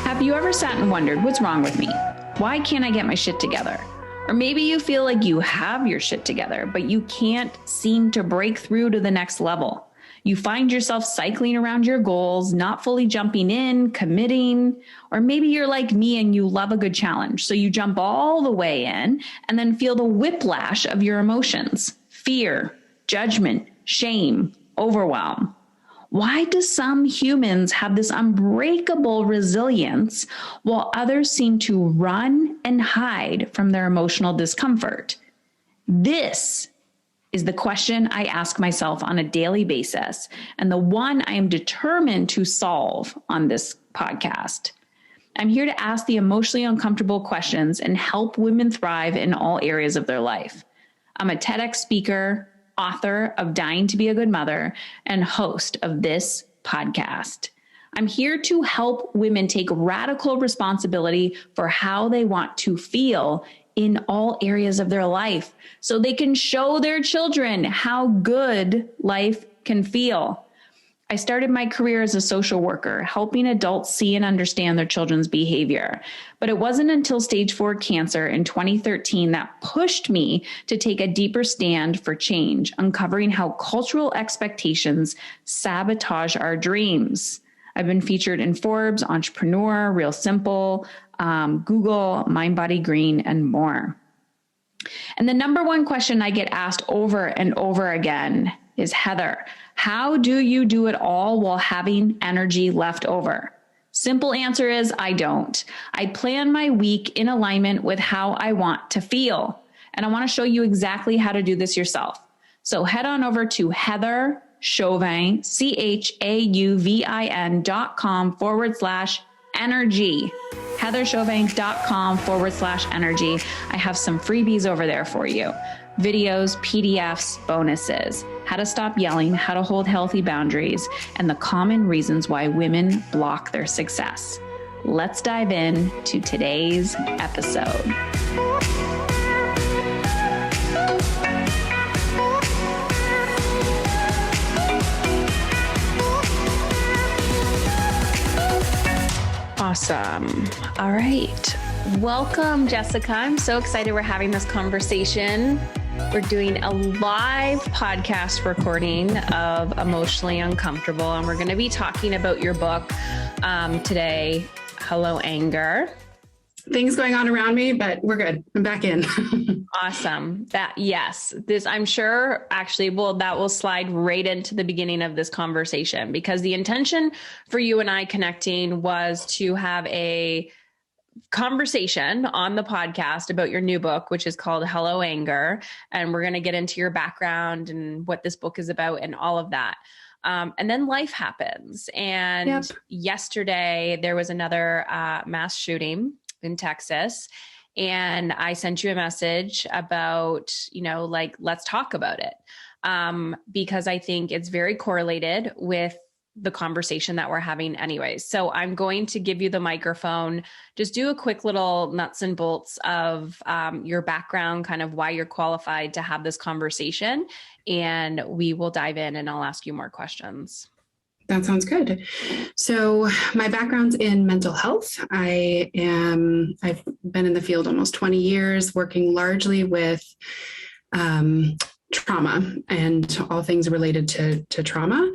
Have you ever sat and wondered, what's wrong with me? Why can't I get my shit together? Or maybe you feel like you have your shit together, but you can't seem to break through to the next level. You find yourself cycling around your goals, not fully jumping in, committing, or maybe you're like me and you love a good challenge. So you jump all the way in and then feel the whiplash of your emotions, fear, judgment, shame, overwhelm. Why do some humans have this unbreakable resilience while others seem to run and hide from their emotional discomfort? This is the question I ask myself on a daily basis, and the one I am determined to solve on this podcast. I'm here to ask the emotionally uncomfortable questions and help women thrive in all areas of their life. I'm a TEDx speaker, author of Dying to Be a Good Mother, and host of this podcast. I'm here to help women take radical responsibility for how they want to feel in all areas of their life so they can show their children how good life can feel. I started my career as a social worker, helping adults see and understand their children's behavior. But it wasn't until stage 4 cancer in 2013 that pushed me to take a deeper stand for change, uncovering how cultural expectations sabotage our dreams. I've been featured in Forbes, Entrepreneur, Real Simple, Google, Mind Body Green, and more. And the number one question I get asked over and over again is, Heather, how do you do it all while having energy left over? Simple answer is, I don't. I plan my week in alignment with how I want to feel. And I want to show you exactly how to do this yourself. So head on over to Heather Chauvin, CHAUVIN.com/energy. heatherchauvin.com/energy. I have some freebies over there for you. Videos, PDFs, bonuses, how to stop yelling, how to hold healthy boundaries, and the common reasons why women block their success. Let's dive in to today's episode. Awesome. All right. Welcome, Jessica. I'm so excited we're having this conversation. We're doing a live podcast recording of Emotionally Uncomfortable, and we're going to be talking about your book today, Hello Anger. Things going on around me, but we're good. I'm back in. Awesome. This I'm sure actually that will slide right into the beginning of this conversation, because the intention for you and I connecting was to have a conversation on the podcast about your new book, which is called Hello Anger. And we're going to get into your background and what this book is about and all of that. And then life happens. And Yesterday there was another mass shooting in Texas. And I sent you a message about, let's talk about it. Because I think it's very correlated with the conversation that we're having anyways. So I'm going to give you the microphone, just do a quick little nuts and bolts of your background, kind of why you're qualified to have this conversation. And we will dive in and I'll ask you more questions. That sounds good. So my background's in mental health. I've been in the field almost 20 years, working largely with trauma and all things related to trauma.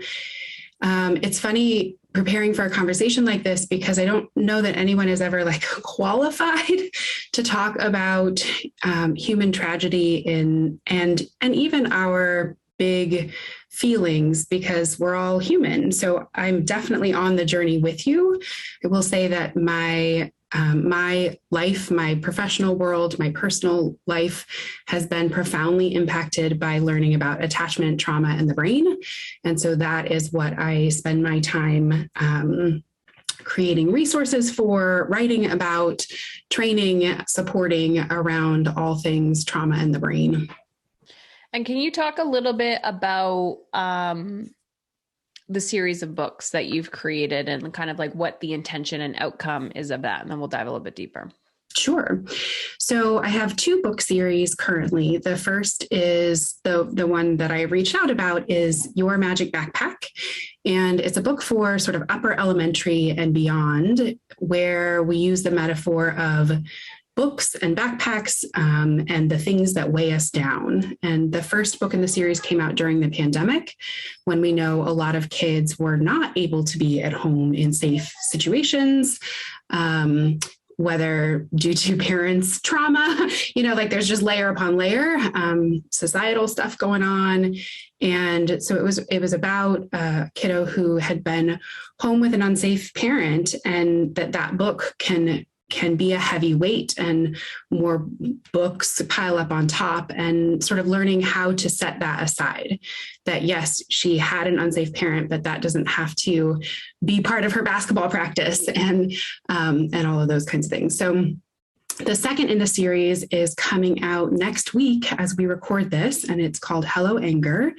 It's funny preparing for a conversation like this, because I don't know that anyone is ever qualified to talk about human tragedy and even our big feelings, because we're all human. So I'm definitely on the journey with you. I will say that my life, my professional world, my personal life has been profoundly impacted by learning about attachment, trauma, and the brain. And so that is what I spend my time creating resources for, writing about, training, supporting around all things trauma and the brain. And can you talk a little bit about the series of books that you've created and kind of what the intention and outcome is of that? And then we'll dive a little bit deeper. Sure. So I have two book series currently. The first is the one that I reached out about is Your Magic Backpack. And it's a book for sort of upper elementary and beyond, where we use the metaphor of books and backpacks and the things that weigh us down. And the first book in the series came out during the pandemic, when we know a lot of kids were not able to be at home in safe situations. Whether due to parents' trauma, like there's just layer upon layer, societal stuff going on. And so it was about a kiddo who had been home with an unsafe parent, and that book can be a heavy weight, and more books pile up on top, and sort of learning how to set that aside. That yes, she had an unsafe parent, but that doesn't have to be part of her basketball practice, and all of those kinds of things. So the second in the series is coming out next week as we record this, and it's called Hello Anger.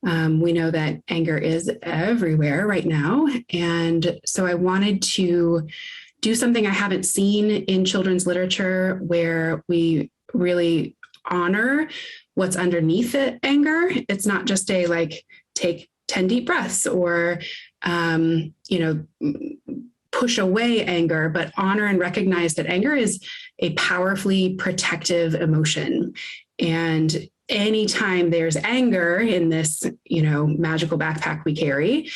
We know that anger is everywhere right now. And so I wanted to do something I haven't seen in children's literature, where we really honor what's underneath the anger. It's not just take 10 deep breaths or, push away anger, but honor and recognize that anger is a powerfully protective emotion. And anytime there's anger in this, magical backpack we carry,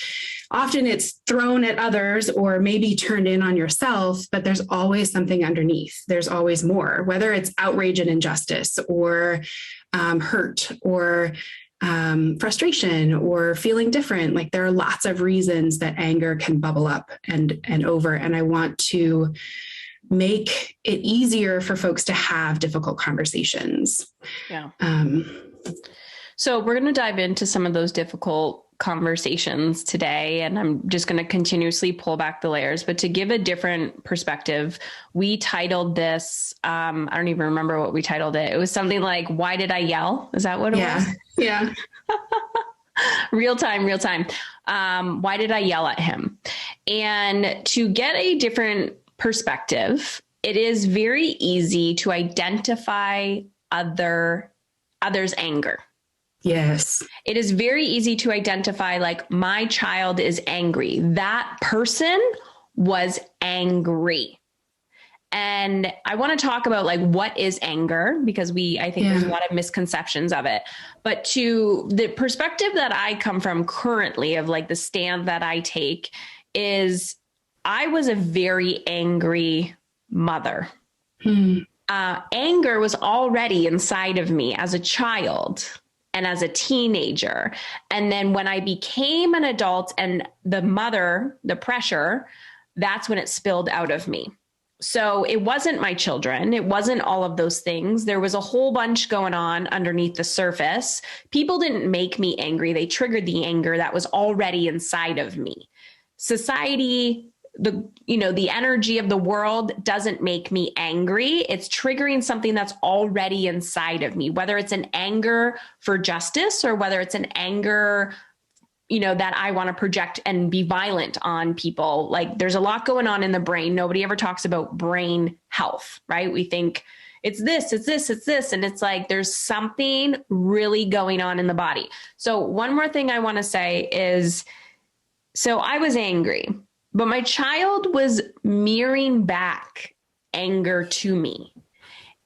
often it's thrown at others or maybe turned in on yourself, but there's always something underneath. There's always more, whether it's outrage and injustice or hurt or frustration or feeling different. Like there are lots of reasons that anger can bubble up and over. And I want to make it easier for folks to have difficult conversations. Yeah. So we're going to dive into some of those difficult conversations today, and I'm just going to continuously pull back the layers. But to give a different perspective, we titled this, I don't even remember what we titled it. It was something like, "Why did I yell?" Is that what it was? Yeah. Real time. Why did I yell at him? And to get a different perspective, it is very easy to identify others' anger. Yes. It is very easy to identify, like, my child is angry. That person was angry. And I want to talk about like, what is anger? Because I think there's a lot of misconceptions of it, but to the perspective that I come from currently, of like the stand that I take, is I was a very angry mother. Anger was already inside of me as a child and as a teenager. And then when I became an adult and the pressure, that's when it spilled out of me. So it wasn't my children. It wasn't all of those things. There was a whole bunch going on underneath the surface. People didn't make me angry. They triggered the anger that was already inside of me. Society, the energy of the world doesn't make me angry. It's triggering something that's already inside of me, whether it's an anger for justice or whether it's an anger that I want to project and be violent on people. Like there's a lot going on in the brain. Nobody ever talks about brain health, right? We think it's this. And it's like, there's something really going on in the body. So one more thing I want to say is, so I was angry, but my child was mirroring back anger to me.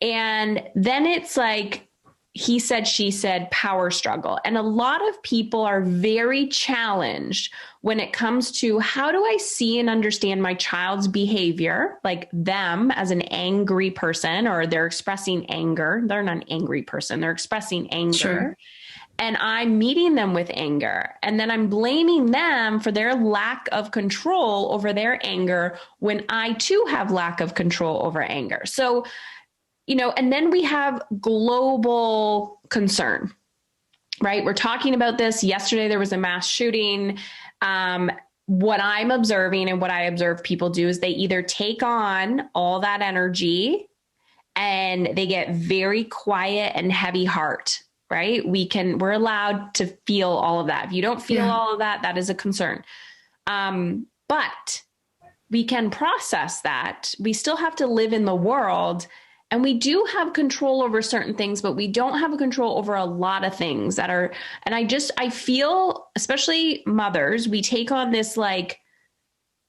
And then it's like, he said, she said, power struggle. And a lot of people are very challenged when it comes to, how do I see and understand my child's behavior, like them as an angry person, or they're expressing anger. They're not an angry person. They're expressing anger. Sure. And I'm meeting them with anger. And then I'm blaming them for their lack of control over their anger when I too have lack of control over anger. So and then we have global concern, right? We're talking about this. Yesterday, there was a mass shooting. What I'm observing and what I observe people do is they either take on all that energy and they get very quiet and heavy heart, right? We're allowed to feel all of that. If you don't feel all of that, that is a concern. But we can process that. We still have to live in the world, and we do have control over certain things, but we don't have a control over a lot of things that are, and I feel, especially mothers, we take on this like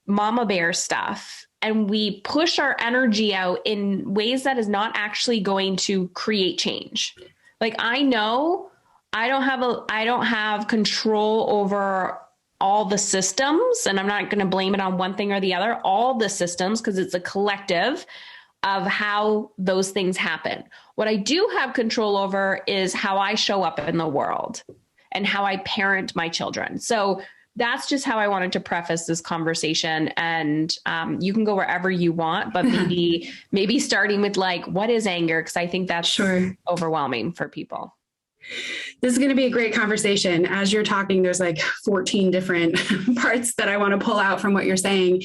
mama bear stuff and we push our energy out in ways that is not actually going to create change. Like, I know I don't have control over all the systems, and I'm not going to blame it on one thing or the other, all the systems, because it's a collective of how those things happen. What I do have control over is how I show up in the world and how I parent my children. So that's just how I wanted to preface this conversation. And you can go wherever you want, but maybe starting with like, what is anger? Because I think that's overwhelming for people. This is going to be a great conversation. As you're talking, there's like 14 different parts that I want to pull out from what you're saying.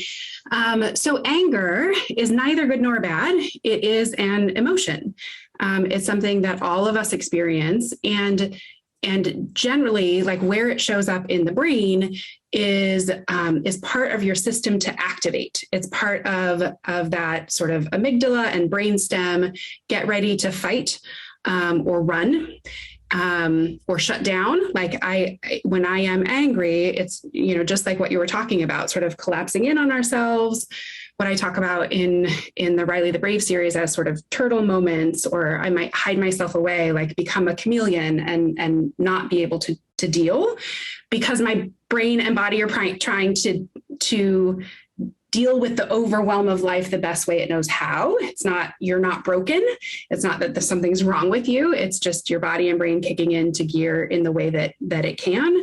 So anger is neither good nor bad. It is an emotion. It's something that all of us experience. And generally, like where it shows up in the brain is part of your system to activate. It's part of that sort of amygdala and brainstem, get ready to fight or run. Or shut down. Like when I am angry, it's, just like what you were talking about, sort of collapsing in on ourselves. What I talk about in the Riley the Brave series as sort of turtle moments, or I might hide myself away, like become a chameleon and not be able to deal, because my brain and body are trying to deal with the overwhelm of life the best way it knows how. It's not, you're not broken. It's not that something's wrong with you. It's just your body and brain kicking into gear in the way that it can.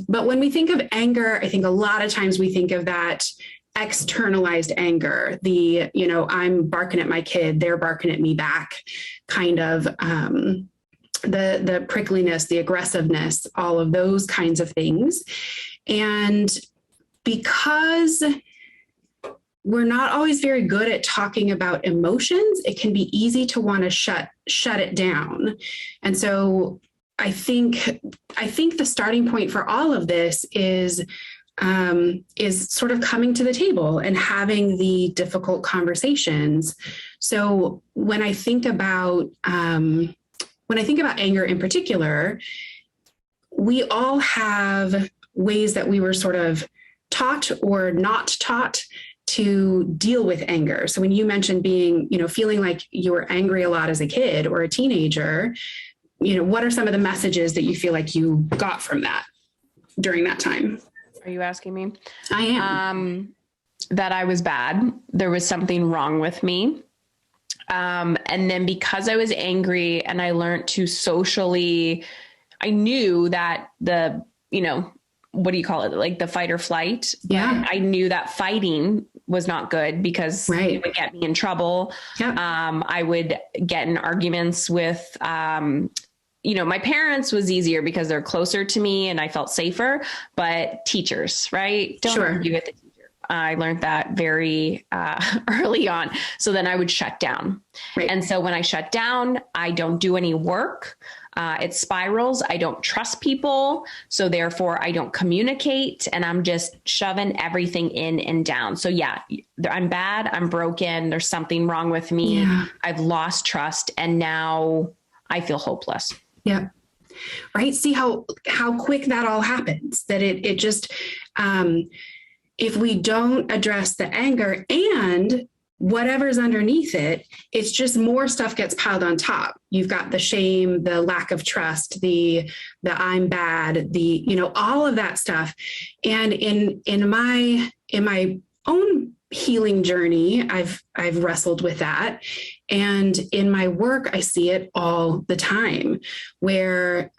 But when we think of anger, I think a lot of times we think of that externalized anger, I'm barking at my kid, they're barking at me back kind of, the prickliness, the aggressiveness, all of those kinds of things. And because we're not always very good at talking about emotions, it can be easy to want to shut it down. And so I think the starting point for all of this is sort of coming to the table and having the difficult conversations. So when I think about anger in particular, we all have ways that we were sort of taught or not taught to deal with anger. So when you mentioned being, feeling like you were angry a lot as a kid or a teenager, what are some of the messages that you feel like you got from that during that time? Are you asking me? I am. That I was bad. There was something wrong with me. And then because I was angry and I learned to socially, I knew that what do you call it? Like the fight or flight. Yeah. I knew that fighting was not good because it would get me in trouble. Yep. I would get in arguments with, my parents was easier because they're closer to me and I felt safer, but teachers, right? Don't argue with the teacher. I learned that very early on. So then I would shut down. Right. And so when I shut down, I don't do any work. It spirals. I don't trust people. So therefore I don't communicate, and I'm just shoving everything in and down. So yeah, I'm bad. I'm broken. There's something wrong with me. Yeah. I've lost trust. And now I feel hopeless. Yeah. Right. See how quick that all happens, that it just, if we don't address the anger and whatever's underneath it, it's just more stuff gets piled on top. You've got the shame, the lack of trust, the I'm bad, all of that stuff. And in my own healing journey, I've wrestled with that. And in my work, I see it all the time where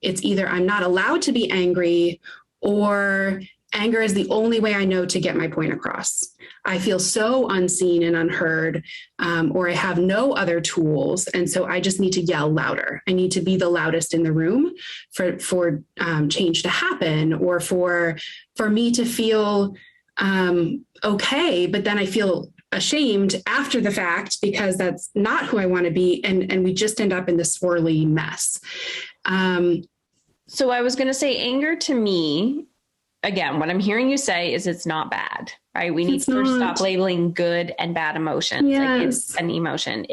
it's either I'm not allowed to be angry, or anger is the only way I know to get my point across. I feel so unseen and unheard, or I have no other tools. And so I just need to yell louder. I need to be the loudest in the room for change to happen, or for me to feel okay. But then I feel ashamed after the fact because that's not who I want to be. And we just end up in this swirly mess. So I was going to say anger to me again, what I'm hearing you say is it's not bad, right? We need to stop labeling good and bad emotions. Yes. Like it's an emotion.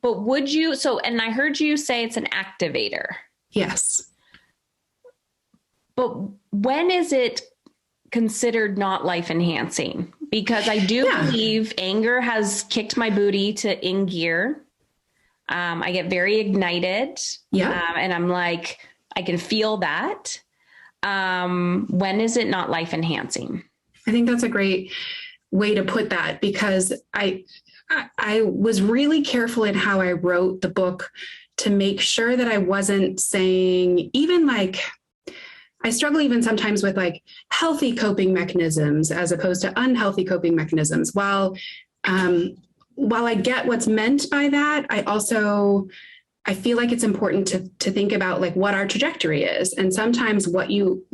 But would you, and I heard you say it's an activator. Yes. But when is it considered not life enhancing? Because I do believe anger has kicked my booty to in gear. I get very ignited. And I'm like, I can feel that. When is it not life enhancing? I think that's a great way to put that, because I was really careful in how I wrote the book to make sure that I wasn't saying, even like, I struggle even sometimes with like healthy coping mechanisms as opposed to unhealthy coping mechanisms. While I get what's meant by that, I feel like it's important to think about like what our trajectory is. And sometimes what you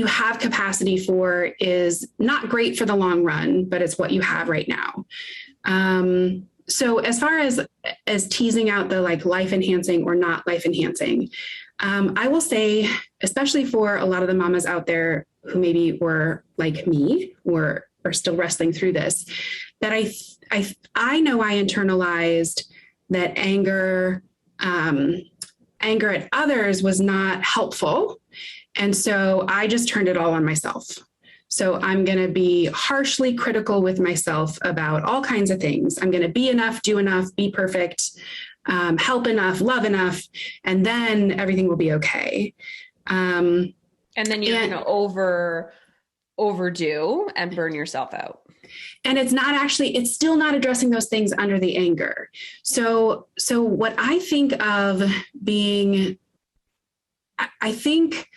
have capacity for is not great for the long run, but it's what you have right now. So as far as teasing out the like life enhancing or not life enhancing, I will say, especially for a lot of the mamas out there who maybe were like me or are still wrestling through this, that I know I internalized that anger at others was not helpful. And so I just turned it all on myself. So I'm going to be harshly critical with myself about all kinds of things. I'm going to be enough, do enough, be perfect, help enough, love enough, and then everything will be okay. And then you're going to overdo and burn yourself out. And it's still not addressing those things under the anger. So what I think of being, I think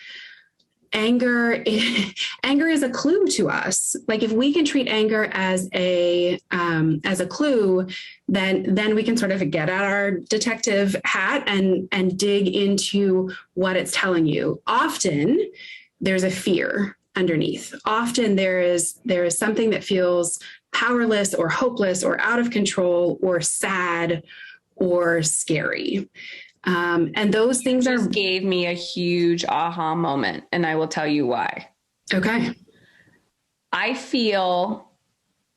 anger is a clue to us. Like if we can treat anger as a clue, then we can sort of get out our detective hat and dig into what it's telling you. Often there's a fear underneath. Often there is something that feels powerless or hopeless or out of control or sad or scary. And those things gave me a huge aha moment, and I will tell you why. Okay. I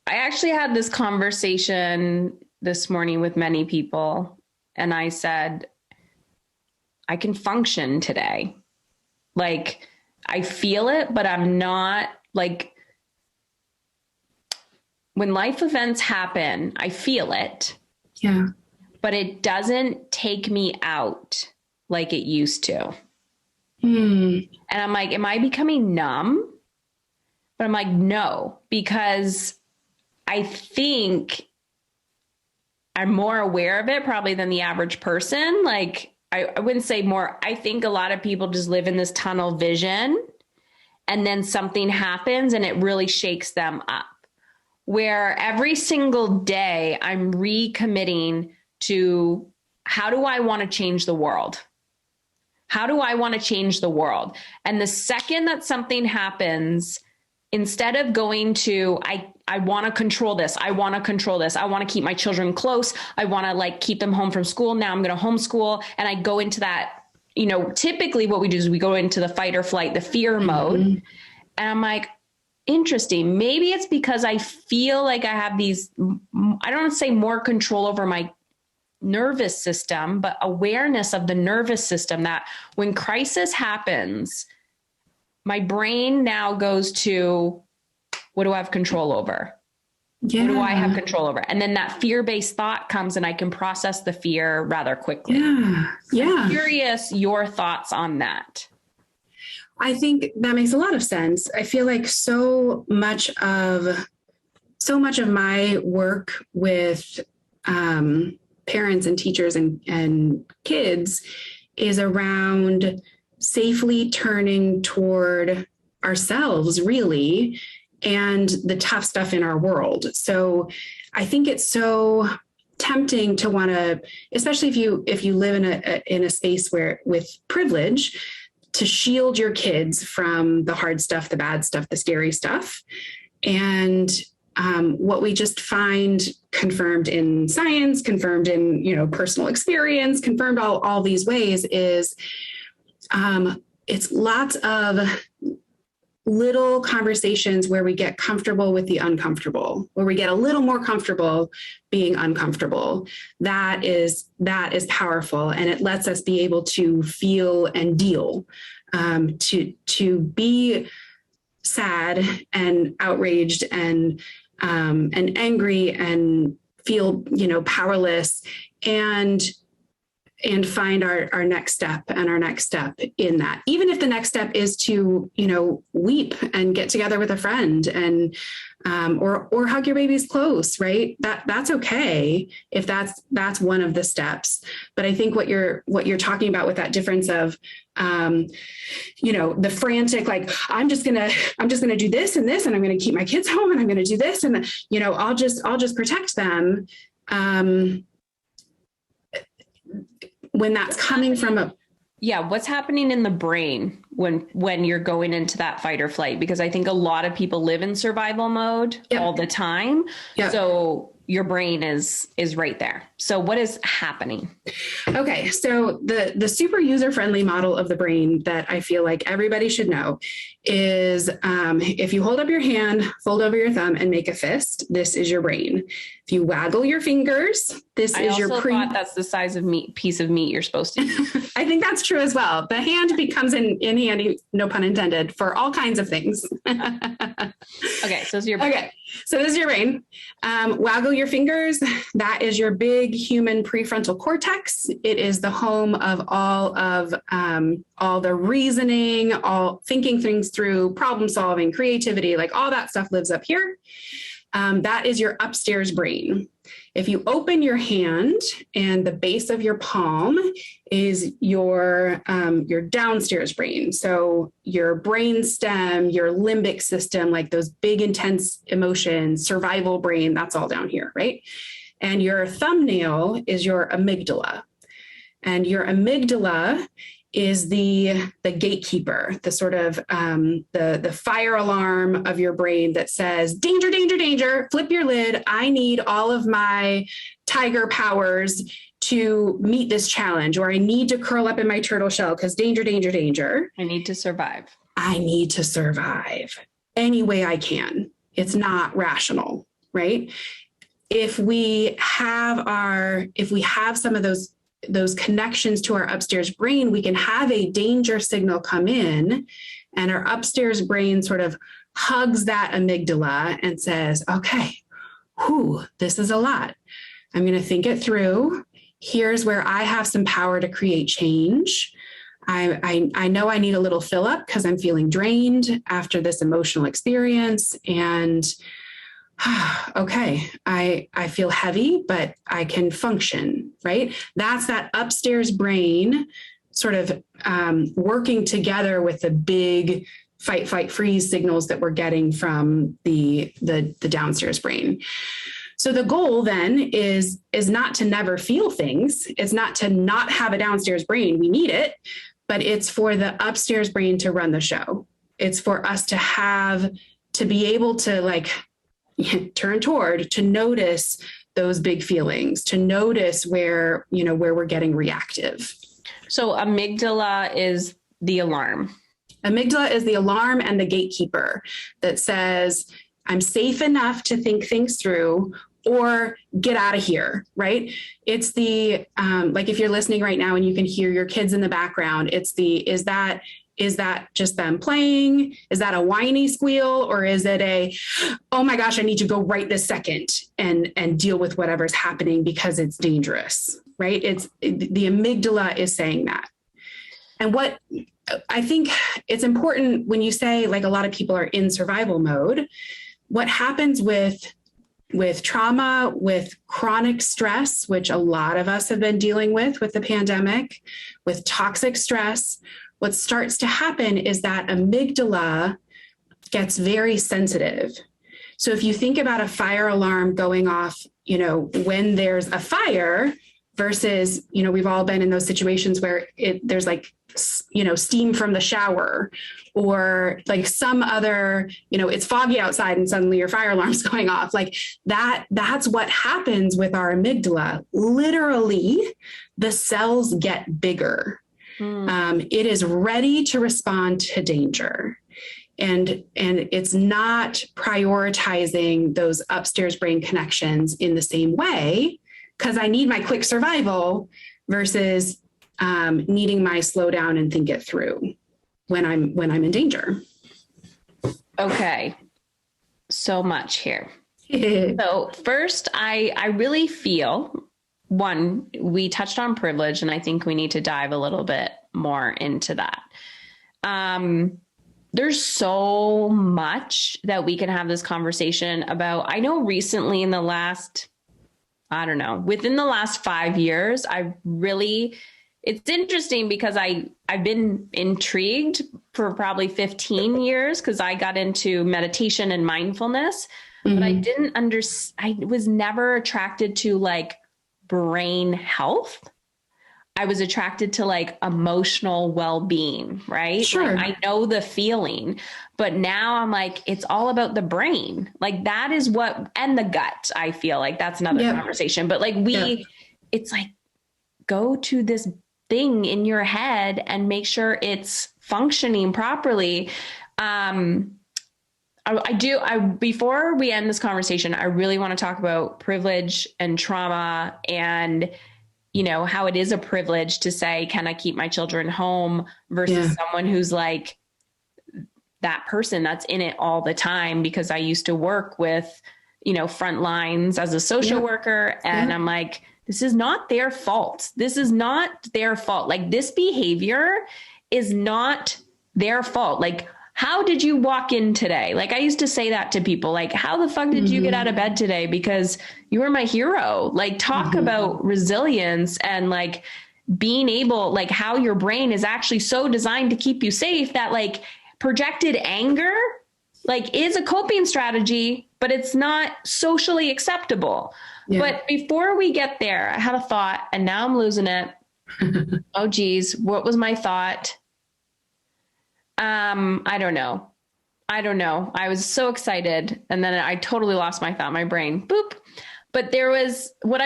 actually had this conversation this morning with many people, and I said, I can function today. Like, I feel it, but I'm not like, when life events happen, I feel it. Yeah. But it doesn't take me out like it used to. And I'm like, am I becoming numb? But I'm like, no, because I think I'm more aware of it probably than the average person. Like, I wouldn't say more. I think a lot of people just live in this tunnel vision, and then something happens and it really shakes them up. Where every single day I'm recommitting to, how do I want to change the world? How do I want to change the world? And the second that something happens, instead of going to, I want to control this. I want to control this. I want to keep my children close. I want to like keep them home from school. Now I'm going to homeschool. And I go into that, typically what we do is we go into the fight or flight, the fear mode. And I'm like, interesting. Maybe it's because I feel like I have these, I don't want to say more control over my nervous system, but awareness of the nervous system, that when crisis happens, my brain now goes to, what do I have control over? Yeah. What do I have control over? And then that fear-based thought comes and I can process the fear rather quickly. Yeah. I'm curious your thoughts on that. I think that makes a lot of sense. I feel like so much of my work with parents and teachers and kids is around safely turning toward ourselves, really, and the tough stuff in our world. So I think it's so tempting to want to, especially if you live in a space with privilege, to shield your kids from the hard stuff, the bad stuff, the scary stuff. And what we just find confirmed in science, confirmed in, personal experience, confirmed all these ways is it's lots of little conversations where we get comfortable with the uncomfortable, where we get a little more comfortable being uncomfortable. That is powerful. And it lets us be able to feel and deal, to be sad and outraged and angry and feel, powerless, and find our next step and our next step in that. Even if the next step is to, weep and get together with a friend and, or hug your babies close, right? That's okay if that's one of the steps. But I think what you're talking about with that difference of, the frantic, like, I'm just going to do this and this, and I'm going to keep my kids home and I'm going to do this. And, I'll just protect them. When that's coming from what's happening in the brain when you're going into that fight or flight? Because I think a lot of people live in survival mode all the time. Yep. So your brain is right there. So what is happening? Okay. So the super user-friendly model of the brain that I feel like everybody should know is, if you hold up your hand, fold over your thumb and make a fist, this is your brain. If you waggle your fingers, this is your thought that's the size of piece of meat you're supposed to eat. I think that's true as well. The hand becomes in handy, no pun intended, for all kinds of things. Okay. So this is your brain. Okay. So this is your brain. Waggle your fingers. That is your big human prefrontal cortex. It is the home of all the reasoning, all thinking things through, problem solving, creativity, like all that stuff lives up here. That is your upstairs brain. If you open your hand and the base of your palm is your downstairs brain. So your brain stem, your limbic system, like those big, intense emotions, survival brain, that's all down here, right? And your thumbnail is your amygdala. And your amygdala is the gatekeeper, the sort of the fire alarm of your brain that says, danger, danger, danger, flip your lid. I need all of my tiger powers to meet this challenge, or I need to curl up in my turtle shell because danger, danger, danger. I need to survive. I need to survive any way I can. It's not rational, right? If we have some of those connections to our upstairs brain, we can have a danger signal come in, and our upstairs brain sort of hugs that amygdala and says, okay, this is a lot. I'm going to think it through. Here's where I have some power to create change. I know I need a little fill up because I'm feeling drained after this emotional experience. And okay, I feel heavy, but I can function, right? That's that upstairs brain sort of working together with the big fight, flight, freeze signals that we're getting from the downstairs brain. So the goal then is not to never feel things. It's not to not have a downstairs brain. We need it, but it's for the upstairs brain to run the show. It's for us to be able to turn toward, to notice those big feelings, to notice where we're getting reactive. So amygdala is the alarm. Amygdala is the alarm and the gatekeeper that says, I'm safe enough to think things through, or get out of here, right? It's the, if you're listening right now and you can hear your kids in the background, it's is that just them playing? Is that a whiny squeal? Or is it oh my gosh, I need to go right this second and deal with whatever's happening because it's dangerous, right? The amygdala is saying that. And what I think it's important when you say, a lot of people are in survival mode, what happens with trauma, with chronic stress, which a lot of us have been dealing with the pandemic, with toxic stress, what starts to happen is that amygdala gets very sensitive. So if you think about a fire alarm going off, when there's a fire versus, we've all been in those situations where there's steam from the shower, or some other, it's foggy outside and suddenly your fire alarm's going off. That's what happens with our amygdala. Literally, the cells get bigger. It is ready to respond to danger. And it's not prioritizing those upstairs brain connections in the same way, because I need my quick survival versus needing my slow down and think it through when I'm in danger. Okay. So much here. So first, I really feel, one, we touched on privilege, and I think we need to dive a little bit more into that. There's so much that we can have this conversation about. I know recently within the last 5 years, it's interesting because I've been intrigued for probably 15 years because I got into meditation and mindfulness, but I was never attracted to like brain health. I was attracted to like emotional well-being, right? Sure. Like, I know the feeling, but now I'm like, it's all about the brain. Like that is and the gut, I feel like that's another conversation, but like it's like, go to this thing in your head and make sure it's functioning properly. Before we end this conversation, I really want to talk about privilege and trauma and, you know, how it is a privilege to say, can I keep my children home versus someone who's like that person that's in it all the time, because I used to work with, you know, front lines as a social worker. And I'm like, this is not their fault. This is not their fault. Like this behavior is not their fault. Like, how did you walk in today? Like I used to say that to people, like, how the fuck did you get out of bed today? Because you were my hero. Like talk about resilience and like being able, like how your brain is actually so designed to keep you safe that like projected anger, like is a coping strategy, but it's not socially acceptable. Yeah. But before we get there, I had a thought and now I'm losing it. Oh geez. What was my thought? I don't know. I was so excited. And then I totally lost my thought, my brain, boop. But there was what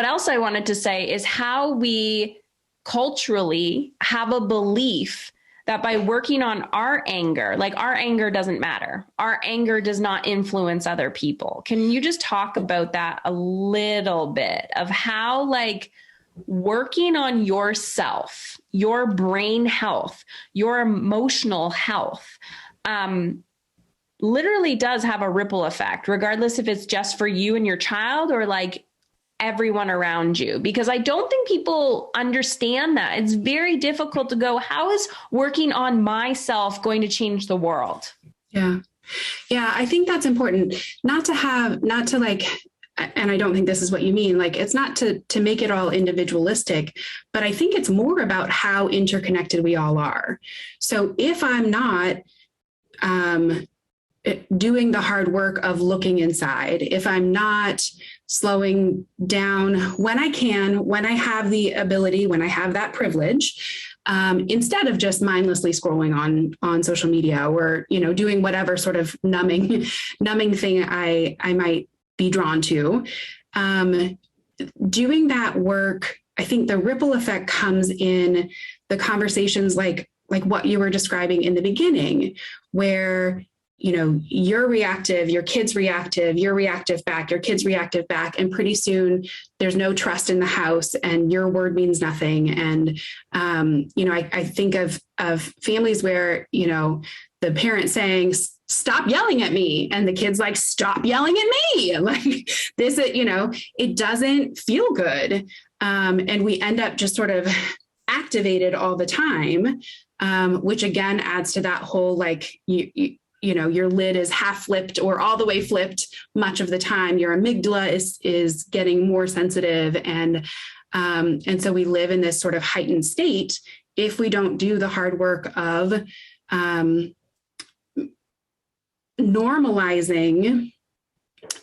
else I wanted to say is how we culturally have a belief that by working on our anger, like our anger doesn't matter. Our anger does not influence other people. Can you just talk about that a little bit of how like working on yourself, your brain health, your emotional health, literally does have a ripple effect, regardless if it's just for you and your child or like everyone around you, because I don't think people understand that. It's very difficult to go, how is working on myself going to change the world? Yeah. Yeah. I think that's important not to like, and I don't think this is what you mean. Like, it's not to make it all individualistic, but I think it's more about how interconnected we all are. So if I'm not, doing the hard work of looking inside, if I'm not slowing down when I can, when I have the ability, when I have that privilege, instead of just mindlessly scrolling on social media or, you know, doing whatever sort of numbing thing I might be drawn to, doing that work, I think the ripple effect comes in the conversations like what you were describing in the beginning, where, you know, you're reactive, your kid's reactive, you're reactive back, your kid's reactive back. And pretty soon there's no trust in the house and your word means nothing. And, you know, I think of families where, you know, the parent saying, stop yelling at me. And the kid's like, stop yelling at me. Like this, you know, it doesn't feel good. And we end up just sort of activated all the time, which again adds to that whole, like, you know, your lid is half flipped or all the way flipped much of the time. Your amygdala is getting more sensitive. And so we live in this sort of heightened state if we don't do the hard work of normalizing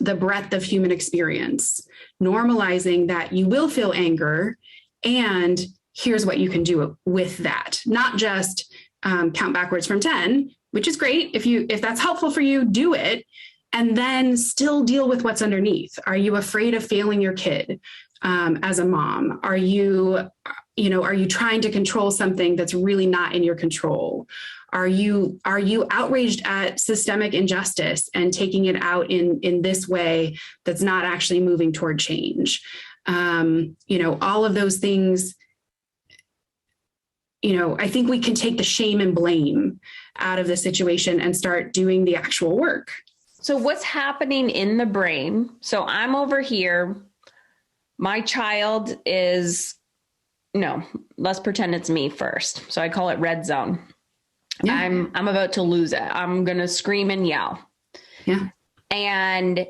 the breadth of human experience, normalizing that you will feel anger and here's what you can do with that. Not just count backwards from 10, which is great. If that's helpful for you, do it. And then still deal with what's underneath. Are you afraid of failing your kid as a mom? Are you are you trying to control something that's really not in your control? Are you outraged at systemic injustice and taking it out in this way that's not actually moving toward change? All of those things, I think we can take the shame and blame out of the situation and start doing the actual work. So what's happening in the brain? So I'm over here. My child is, let's pretend it's me first. So I call it red zone. Yeah. I'm about to lose it. I'm going to scream and yell. Yeah. And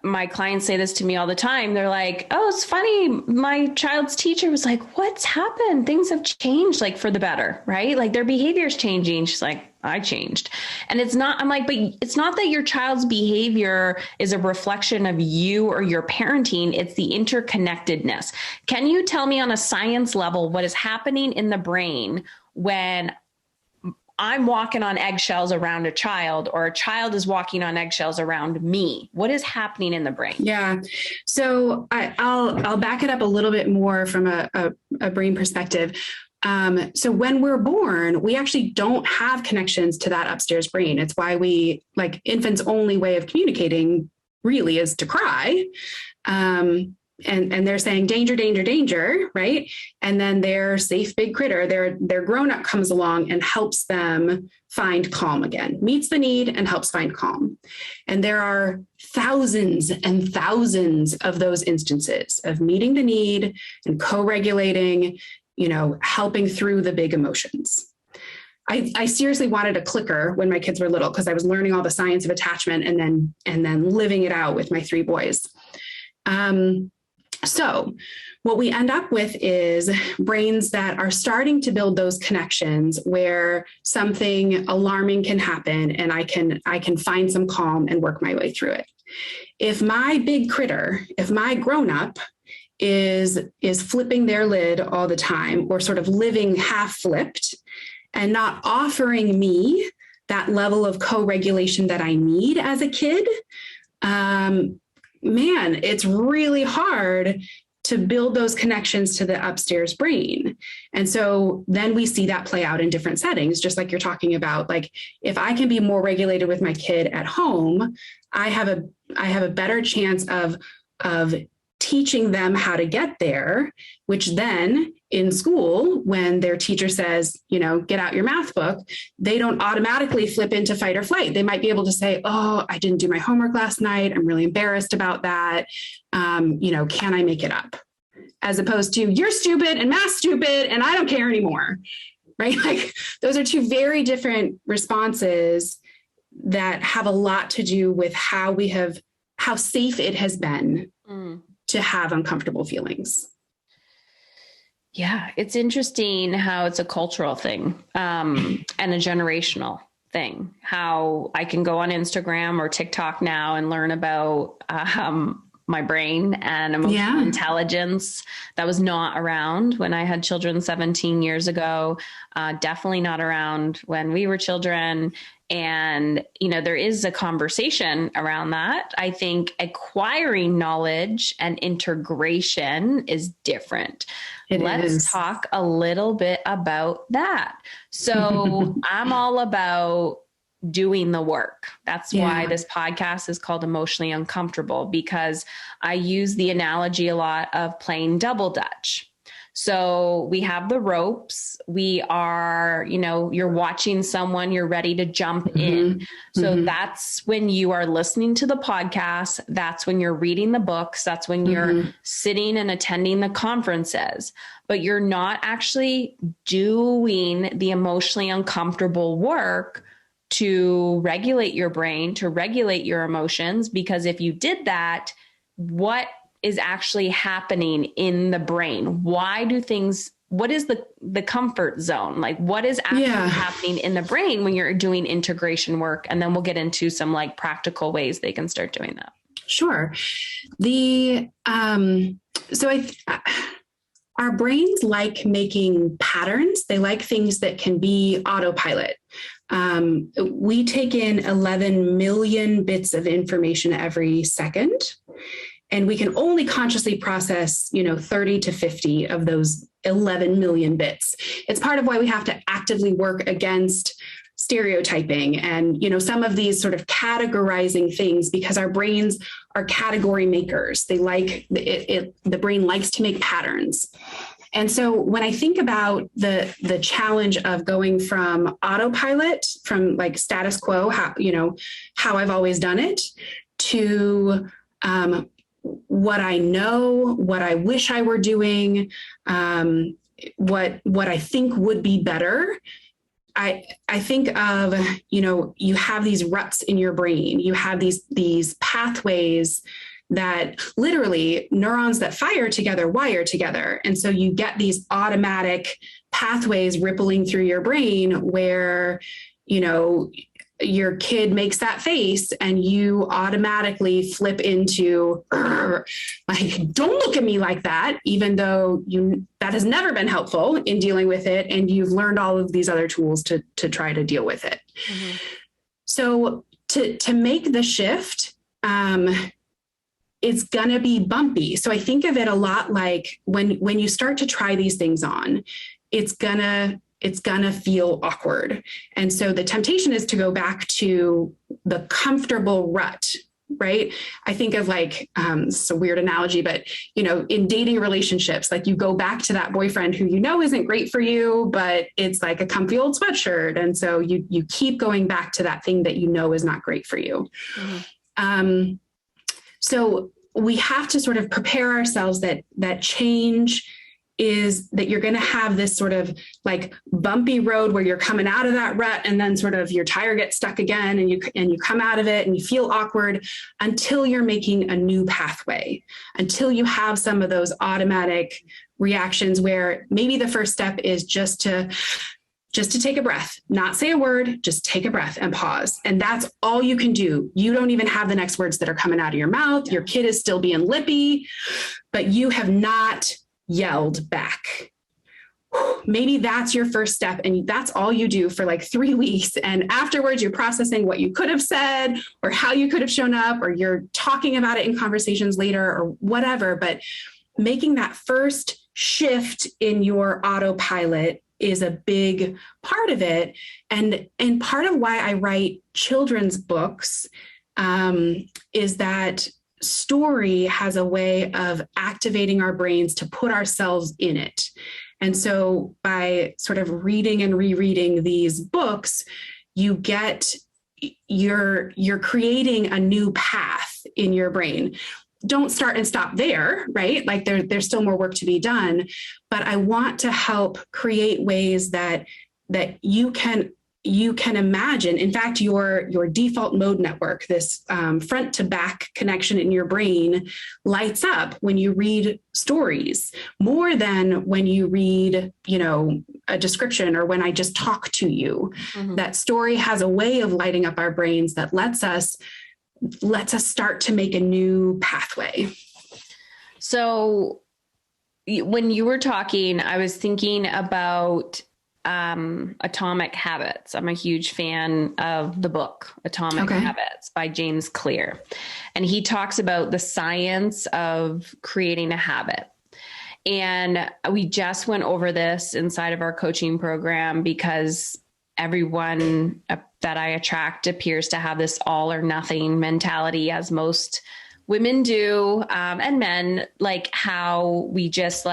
my clients say this to me all the time. They're like, oh, it's funny. My child's teacher was like, what's happened? Things have changed, like, for the better, right? Like, their behavior's changing. She's like, I changed. And it's not, I'm like, but it's not that your child's behavior is a reflection of you or your parenting. It's the interconnectedness. Can you tell me on a science level what is happening in the brain when I'm walking on eggshells around a child, or a child is walking on eggshells around me? What is happening in the brain? Yeah. So I'll back it up a little bit more from a brain perspective. So when we're born, we actually don't have connections to that upstairs brain. It's why infants' only way of communicating really is to cry. And they're saying danger, danger, danger, right? And then their safe big critter, their grown-up comes along and helps them find calm again, meets the need and helps find calm. And there are thousands and thousands of those instances of meeting the need and co-regulating, helping through the big emotions. I seriously wanted a clicker when my kids were little, because I was learning all the science of attachment and then living it out with my 3 boys. So what we end up with is brains that are starting to build those connections where something alarming can happen and I can find some calm and work my way through it. If my big critter, if my grown-up is flipping their lid all the time, or sort of living half flipped and not offering me that level of co-regulation that I need as a kid, it's really hard to build those connections to the upstairs brain. And so then we see that play out in different settings, just like you're talking about. Like, if I can be more regulated with my kid at home, I have a better chance of teaching them how to get there, which then in school, when their teacher says, get out your math book, they don't automatically flip into fight or flight. They might be able to say, oh, I didn't do my homework last night. I'm really embarrassed about that. Can I make it up? As opposed to, you're stupid and math's stupid and I don't care anymore, right? Like, those are 2 very different responses that have a lot to do with how safe it has been to have uncomfortable feelings. Yeah, it's interesting how it's a cultural thing and a generational thing. How I can go on Instagram or TikTok now and learn about my brain and emotional intelligence that was not around when I had children 17 years ago. Definitely not around when we were children. And, there is a conversation around that. I think acquiring knowledge and integration is different. Let's talk a little bit about that. So I'm all about doing the work. That's why this podcast is called Emotionally Uncomfortable, because I use the analogy a lot of playing double dutch. So we have the ropes. We are, you're watching someone, you're ready to jump in. So that's when you are listening to the podcast. That's when you're reading the books. That's when you're sitting and attending the conferences, but you're not actually doing the emotionally uncomfortable work to regulate your brain, to regulate your emotions. Because if you did that, what is actually happening in the brain? What is the comfort zone? Like, what is actually happening in the brain when you're doing integration work? And then we'll get into some practical ways they can start doing that. Sure. Our brains like making patterns. They like things that can be autopilot. We take in 11 million bits of information every second, and we can only consciously process, 30 to 50 of those 11 million bits. It's part of why we have to actively work against stereotyping and, some of these sort of categorizing things, because our brains are category makers. They like it, the brain likes to make patterns. And so when I think about the challenge of going from autopilot, from like status quo, how I've always done it, to what I know, what I wish I were doing, what I think would be better. I think of, you have these ruts in your brain. You have these pathways that literally neurons that fire together wire together. And so you get these automatic pathways rippling through your brain where, your kid makes that face and you automatically flip into like, don't look at me like that, even though that has never been helpful in dealing with it. And you've learned all of these other tools to try to deal with it. Mm-hmm. So to make the shift, it's going to be bumpy. So I think of it a lot like when you start to try these things on, it's gonna feel awkward. And so the temptation is to go back to the comfortable rut, right? I think of like, it's a weird analogy, but in dating relationships, like you go back to that boyfriend who isn't great for you, but it's like a comfy old sweatshirt. And so you keep going back to that thing that is not great for you. Mm-hmm. So we have to sort of prepare ourselves that change is that you're going to have this sort of like bumpy road where you're coming out of that rut and then sort of your tire gets stuck again and you come out of it and you feel awkward until you're making a new pathway, until you have some of those automatic reactions where maybe the first step is just to take a breath, not say a word, just take a breath and pause. And that's all you can do. You don't even have the next words that are coming out of your mouth. Your kid is still being lippy, but you have not yelled back. Maybe that's your first step. And that's all you do for like 3 weeks. And afterwards, you're processing what you could have said or how you could have shown up, or you're talking about it in conversations later or whatever. But making that first shift in your autopilot is a big part of it. And part of why I write children's books is that story has a way of activating our brains to put ourselves in it. And so by sort of reading and rereading these books, you're creating a new path in your brain. Don't start and stop there, right? Like there's still more work to be done, but I want to help create ways that you can imagine. In fact, your default mode network, this front to back connection in your brain, lights up when you read stories more than when you read, a description or when I just talk to you. Mm-hmm. That story has a way of lighting up our brains that lets us start to make a new pathway. So when you were talking, I was thinking about Atomic Habits. I'm a huge fan of the book Atomic Habits by James Clear. And he talks about the science of creating a habit. And we just went over this inside of our coaching program because everyone that I attract appears to have this all or nothing mentality, as most women do, and men, like how we just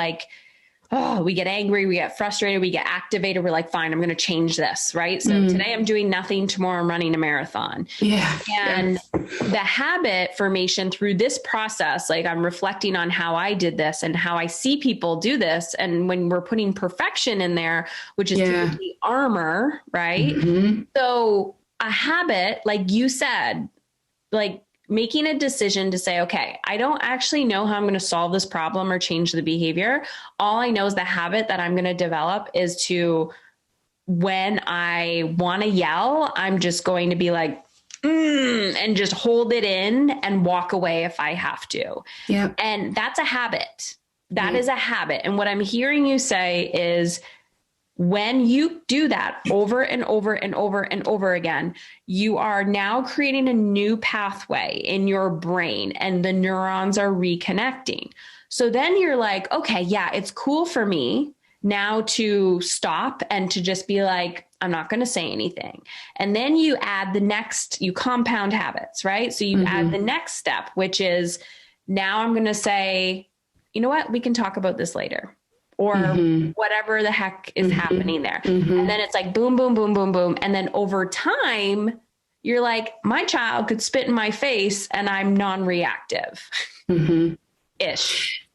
we get angry, we get frustrated, we get activated. We're like, fine, I'm going to change this. Right. So today I'm doing nothing. Tomorrow I'm running a marathon. Yeah. And the habit formation through this process, like I'm reflecting on how I did this and how I see people do this. And when we're putting perfection in there, which is the armor, right? Mm-hmm. So a habit, like you said, like making a decision to say, okay, I don't actually know how I'm going to solve this problem or change the behavior. All I know is the habit that I'm going to develop is to, when I want to yell, I'm just going to be like, and just hold it in and walk away if I have to. Yeah. And that's a habit. That is a habit. And what I'm hearing you say is, when you do that over and over and over and over again, you are now creating a new pathway in your brain and the neurons are reconnecting. So then you're like, okay, yeah, it's cool for me now to stop and to just be like, I'm not going to say anything. And then you add you compound habits, right? So you add the next step, which is now I'm going to say, you know what, we can talk about this later, or whatever the heck is happening there. And then it's like, boom, boom, boom, boom, boom. And then over time, you're like, my child could spit in my face and I'm non-reactive ish.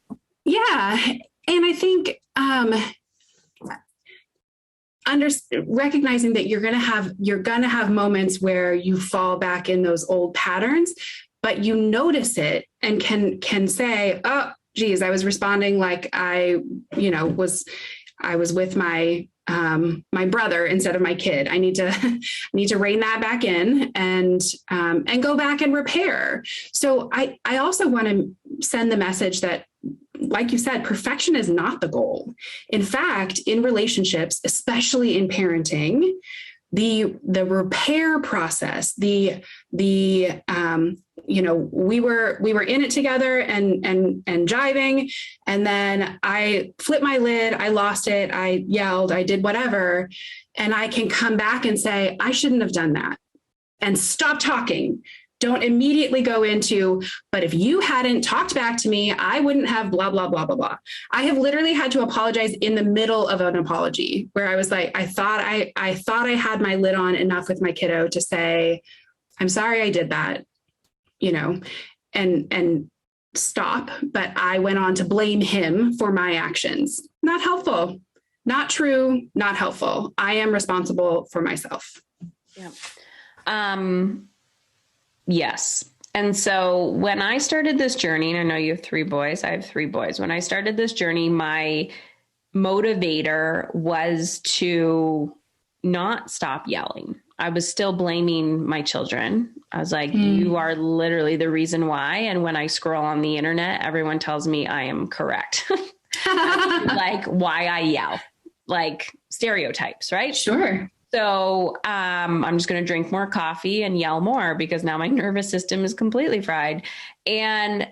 Yeah. And I think, recognizing that you're going to have moments where you fall back in those old patterns, but you notice it and can say, oh, geez, I was responding like I was with my brother instead of my kid. I need to rein that back in and go back and repair. So I also want to send the message that, like you said, perfection is not the goal. In fact, in relationships, especially in parenting, the repair process, we were in it together and jiving. And then I flipped my lid, I lost it, I yelled, I did whatever. And I can come back and say, I shouldn't have done that, and stop talking. Don't immediately go into, but if you hadn't talked back to me, I wouldn't have blah, blah, blah, blah, blah. I have literally had to apologize in the middle of an apology where I was like, I thought I had my lid on enough with my kiddo to say, I'm sorry I did that, and stop. But I went on to blame him for my actions. Not helpful, not true, not helpful. I am responsible for myself. Yeah. Yes. And so when I started this journey, and I know you have 3 boys, I have 3 boys. When I started this journey, my motivator was to not stop yelling. I was still blaming my children. I was like, you are literally the reason why. And when I scroll on the internet, everyone tells me I am correct. Like why I yell, like stereotypes, right? Sure. So I'm just going to drink more coffee and yell more because now my nervous system is completely fried. And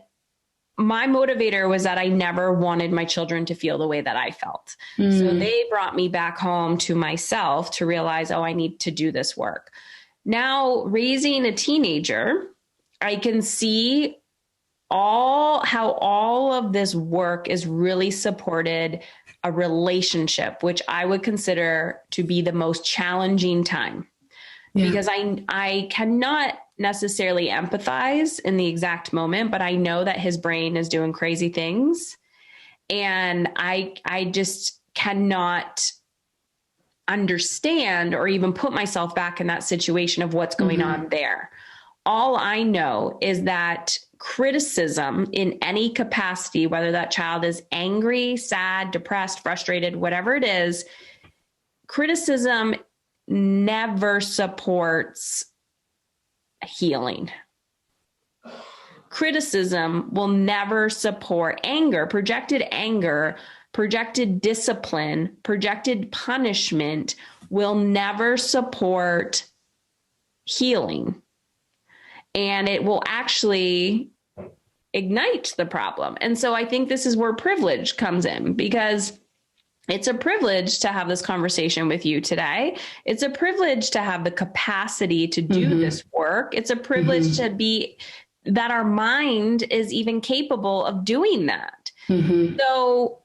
my motivator was that I never wanted my children to feel the way that I felt. So they brought me back home to myself to realize, I need to do this work. Now, raising a teenager, I can see how all of this work is really supported a relationship, which I would consider to be the most challenging time, because I cannot necessarily empathize in the exact moment, but I know that his brain is doing crazy things. And I just cannot understand or even put myself back in that situation of what's going on there. All I know is that criticism in any capacity, whether that child is angry, sad, depressed, frustrated, whatever it is, criticism never supports healing. Criticism will never support anger, projected discipline, projected punishment will never support healing. And it will actually ignite the problem. And so I think this is where privilege comes in, because it's a privilege to have this conversation with you today. It's a privilege to have the capacity to do this work. It's a privilege to be that our mind is even capable of doing that. So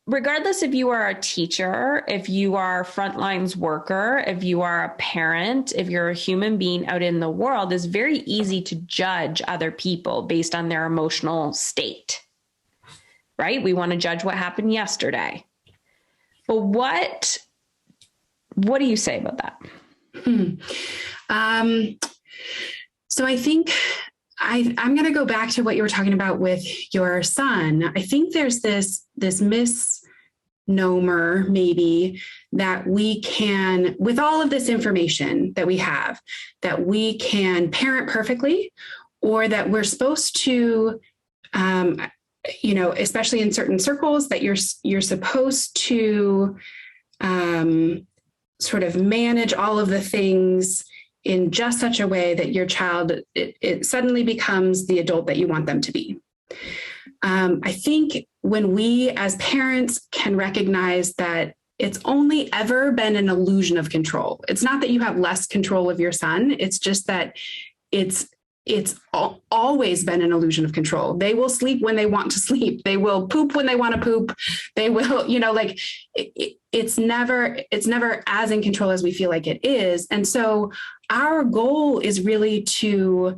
regardless if you are a teacher, if you are a frontlines worker, if you are a parent, if you're a human being out in the world, it's very easy to judge other people based on their emotional state, right? We want to judge what happened yesterday. But what do you say about that? So I think I'm going to go back to what you were talking about with your son. I think there's this misnomer maybe that we can, with all of this information that we have, that we can parent perfectly, or that we're supposed to, especially in certain circles, that you're supposed to sort of manage all of the things in just such a way that your child, it suddenly becomes the adult that you want them to be. I think when we as parents can recognize that it's only ever been an illusion of control. It's not that you have less control of your son. It's just that it's always been an illusion of control. They will sleep when they want to sleep. They will poop when they want to poop. They will, like it's never as in control as we feel like it is. And so our goal is really to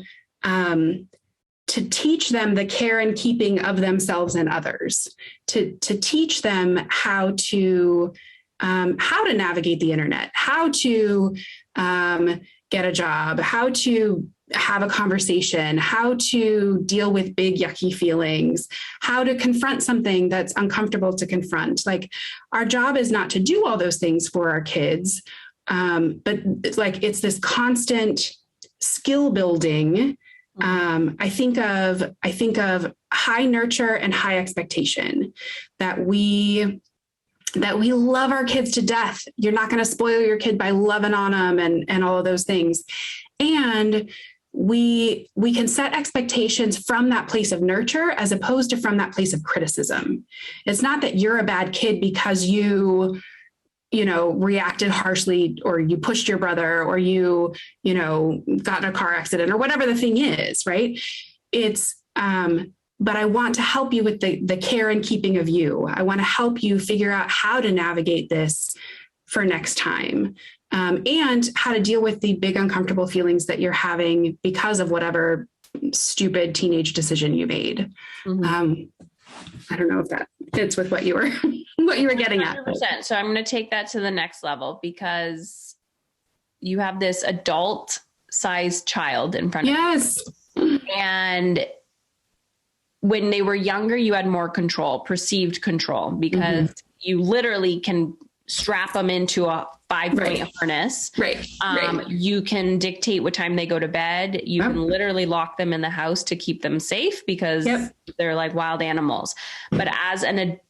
teach them the care and keeping of themselves and others, to teach them how to navigate the internet, how to get a job, how to have a conversation, how to deal with big, yucky feelings, how to confront something that's uncomfortable to confront. Like, our job is not to do all those things for our kids, but it's this constant skill building. I think of high nurture and high expectation, that we love our kids to death. You're not going to spoil your kid by loving on them and all of those things. And we can set expectations from that place of nurture as opposed to from that place of criticism. It's not that you're a bad kid because you reacted harshly, or you pushed your brother, or you got in a car accident, or whatever the thing is, right? It's, but I want to help you with the care and keeping of you. I want to help you figure out how to navigate this for next time, and how to deal with the big uncomfortable feelings that you're having because of whatever stupid teenage decision you made. Mm-hmm. I don't know if that fits with what you were getting at. 100%. So I'm going to take that to the next level, because you have this adult-sized child in front of you. Yes. And when they were younger, you had more control, perceived control, because you literally can strap them into a 5-point harness. Right. You can dictate what time they go to bed. You can literally lock them in the house to keep them safe, because they're like wild animals. But as an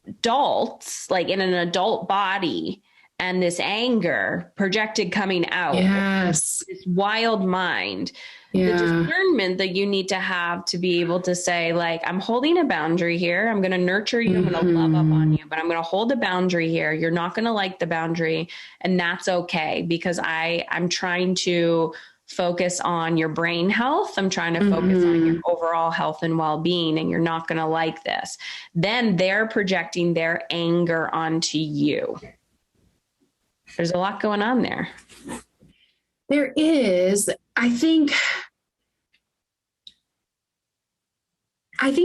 adult, like in an adult body, and this anger projected coming out, this wild mind, the discernment that you need to be able to say, like, I'm holding a boundary here. I'm going to nurture you. I'm going to love up on you, but I'm going to hold a boundary here. You're not going to like the boundary, and that's okay, because I'm trying to focus on your brain health. I'm trying to focus on your overall health and well-being, and you're not going to like this. Then they're projecting their anger onto you. There's a lot going on there. There is. I think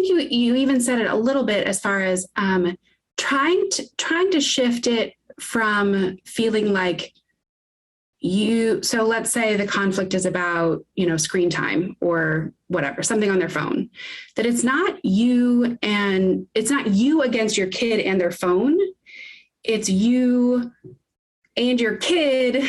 you even said it a little bit, as far as trying to shift it from feeling like so let's say the conflict is about, screen time or whatever, something on their phone, that it's not you against your kid and their phone. It's you and your kid,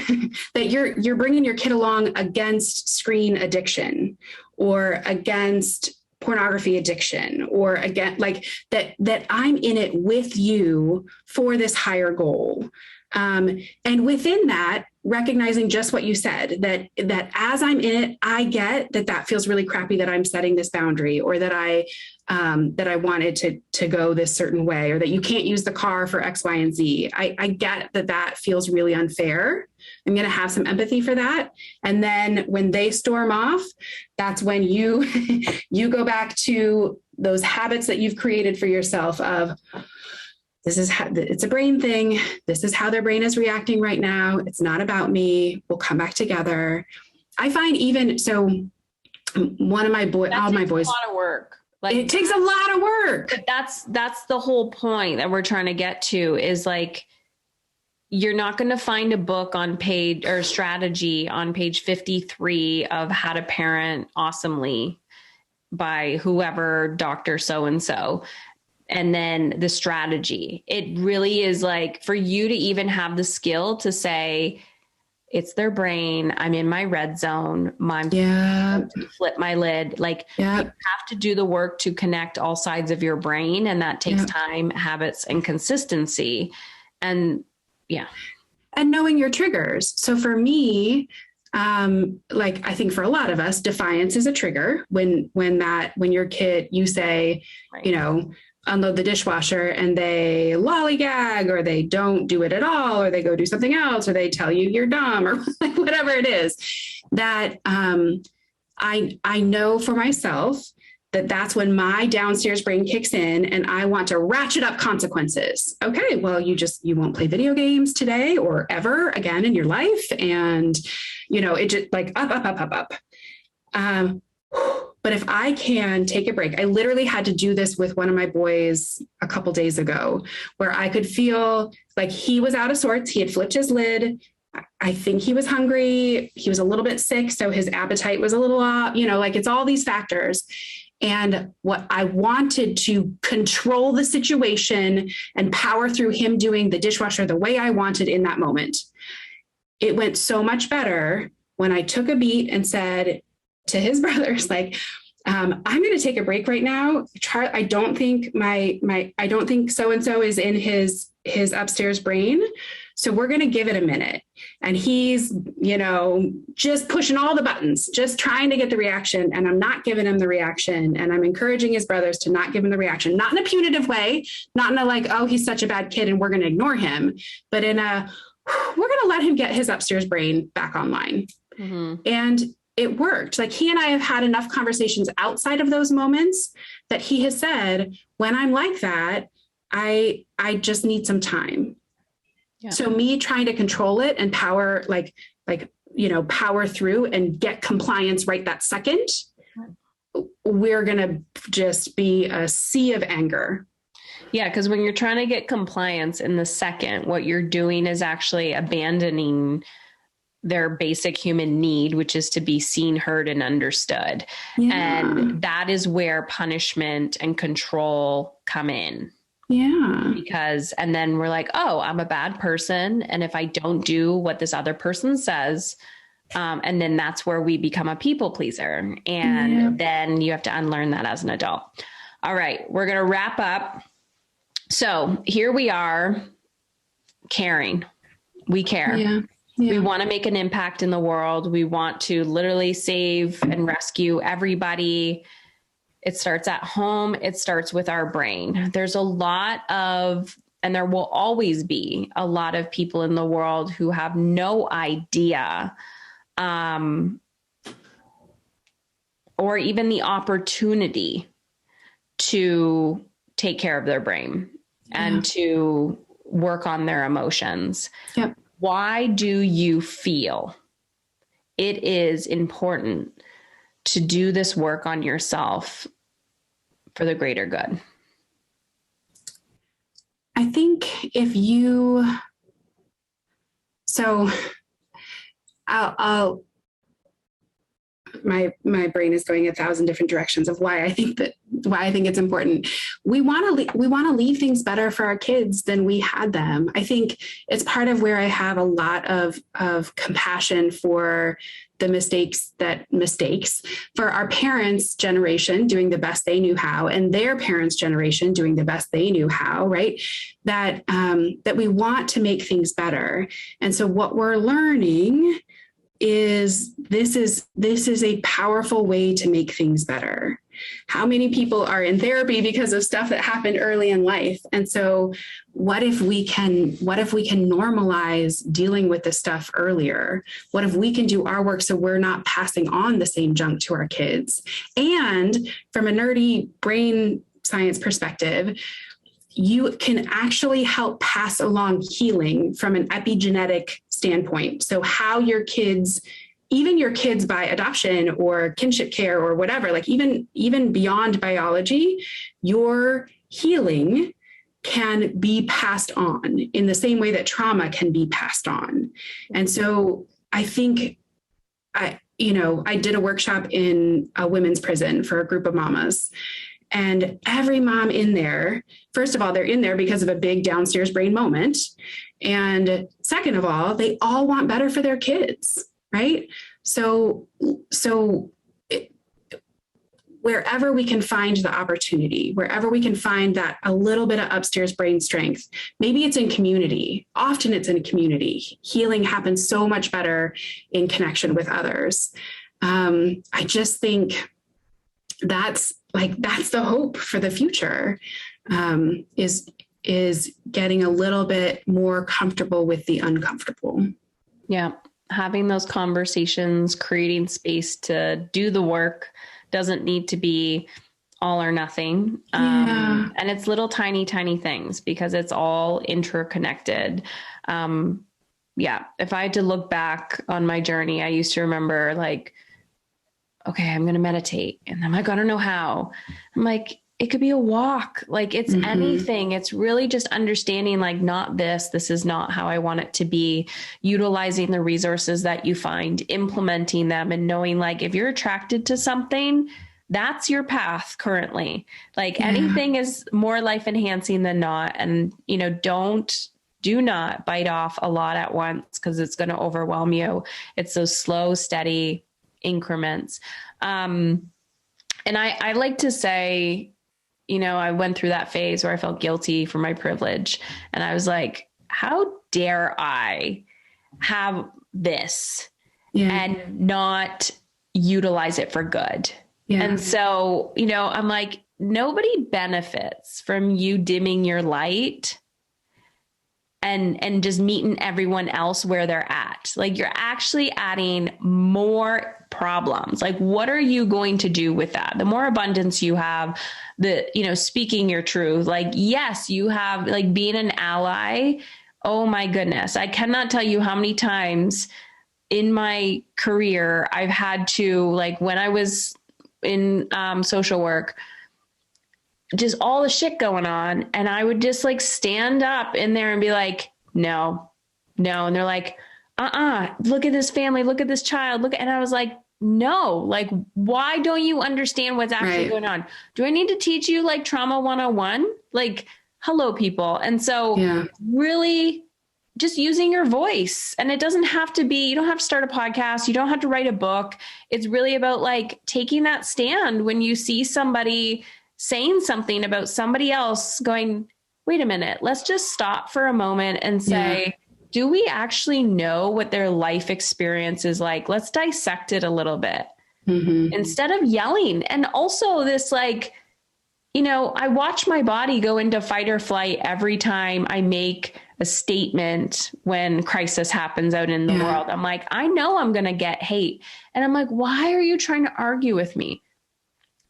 that you're bringing your kid along against screen addiction, or against pornography addiction, or again, like that I'm in it with you for this higher goal. And within that, recognizing just what you said, that as I'm in it, I get that feels really crappy that I'm setting this boundary, or that I wanted to go this certain way, or that you can't use the car for X, Y, and Z. I get that feels really unfair. I'm going to have some empathy for that. And then when they storm off, that's when you go back to those habits that you've created for yourself of, this is how, it's a brain thing. This is how their brain is reacting right now. It's not about me. We'll come back together. I find one of my boys, all my boys, a lot of work. Like, it takes a lot of work. But that's the whole point that we're trying to get to, is like, you're not going to find a book on page or strategy on page 53 of how to parent awesomely by whoever, Dr. So-and-so. And then the strategy, it really is like, for you to even have the skill to say, it's their brain, I'm in my red zone, to flip my lid. Like, you have to do the work to connect all sides of your brain. And that takes time, habits, and consistency. And and knowing your triggers. So for me, like, I think for a lot of us, defiance is a trigger when your kid, you say, unload the dishwasher and they lollygag, or they don't do it at all, or they go do something else, or they tell you you're dumb, or whatever it is, that I know for myself that that's when my downstairs brain kicks in and I want to ratchet up consequences. Okay, well, you won't play video games today or ever again in your life. And, it just like up. But if I can take a break, I literally had to do this with one of my boys a couple days ago, where I could feel like he was out of sorts. He had flipped his lid. I think he was hungry. He was a little bit sick, so his appetite was a little off, it's all these factors. And what I wanted to control the situation and power through him doing the dishwasher the way I wanted in that moment. It went so much better when I took a beat and said to his brothers, like, I'm going to take a break right now. I don't think I don't think so-and-so is in his upstairs brain. So we're going to give it a minute. And he's, just pushing all the buttons, just trying to get the reaction. And I'm not giving him the reaction. And I'm encouraging his brothers to not give him the reaction, not in a punitive way, not in a like, oh, he's such a bad kid and we're going to ignore him, but in a, we're going to let him get his upstairs brain back online. Mm-hmm. And it worked. Like, he and I have had enough conversations outside of those moments that he has said, when I'm like that, I just need some time. Yeah. So me trying to control it and power, power through and get compliance right that second, we're going to just be a sea of anger. Yeah, because when you're trying to get compliance in the second, what you're doing is actually abandoning their basic human need, which is to be seen, heard, and understood. Yeah. And that is where punishment and control come in. Yeah. And then we're like, oh, I'm a bad person. And if I don't do what this other person says, and then that's where we become a people pleaser. And then you have to unlearn that as an adult. All right, we're going to wrap up. So here we are, caring. We care. Yeah. Yeah. We want to make an impact in the world. We want to literally save and rescue everybody. It starts at home. It starts with our brain. There's a lot of, and there will always be a lot of people in the world who have no idea, or even the opportunity to take care of their brain and to work on their emotions. Yep. Why do you feel it is important to do this work on yourself for the greater good? I think my brain is going 1,000 different directions of why I think it's important. We want to leave things better for our kids than we had them. I think it's part of where I have a lot of compassion for the mistakes for our parents' generation doing the best they knew how, and their parents' generation doing the best they knew how, right? That we want to make things better. And so what we're learning is this is a powerful way to make things better. How many people are in therapy because of stuff that happened early in life? And so what if we can normalize dealing with this stuff earlier? What if we can do our work so we're not passing on the same junk to our kids? And from a nerdy brain science perspective, you can actually help pass along healing from an epigenetic standpoint. So how your kids, even your kids by adoption or kinship care or whatever, like even beyond biology, your healing can be passed on in the same way that trauma can be passed on. And so I think I did a workshop in a women's prison for a group of mamas. And every mom in there, first of all, they're in there because of a big downstairs brain moment. And second of all, they all want better for their kids, right? So wherever we can find the opportunity, wherever we can find that a little bit of upstairs brain strength, maybe it's in community. Often it's in community. Healing happens so much better in connection with others. I just think that's the hope for the future. is getting a little bit more comfortable with the uncomfortable. Yeah. Having those conversations, creating space to do the work doesn't need to be all or nothing. And it's little tiny things because it's all interconnected. If I had to look back on my journey, I used to remember like, okay, I'm going to meditate. And I'm like, I don't know how. I'm like, it could be a walk. Like it's anything. It's really just understanding like, not this is not how I want it to be, utilizing the resources that you find, implementing them, and knowing like, if you're attracted to something, that's your path currently. Like anything is more life enhancing than not. And, you know, do not bite off a lot at once because it's going to overwhelm you. It's those slow, steady increments. And I like to say, you know, I went through that phase where I felt guilty for my privilege. And I was like, how dare I have this and not utilize it for good? Yeah. And so, you know, I'm like, nobody benefits from you dimming your light and just meeting everyone else where they're at. Like you're actually adding more problems. Like, what are you going to do with that? The more abundance you have, speaking your truth, like, yes, you have like being an ally. Oh my goodness. I cannot tell you how many times in my career I've had to, like when I was in social work, just all the shit going on. And I would just like stand up in there and be like, no. And they're like, look at this family, look at this child, and I was like, no, like, why don't you understand what's actually going on? Do I need to teach you like trauma 101? Like, hello people. And so really just using your voice, and it doesn't have to be, you don't have to start a podcast. You don't have to write a book. It's really about like taking that stand when you see somebody saying something about somebody else, going, wait a minute, let's just stop for a moment and say, do we actually know what their life experience is like? Let's dissect it a little bit instead of yelling. And also this, like, you know, I watch my body go into fight or flight every time I make a statement when crisis happens out in the world. I'm like, I know I'm going to get hate. And I'm like, why are you trying to argue with me?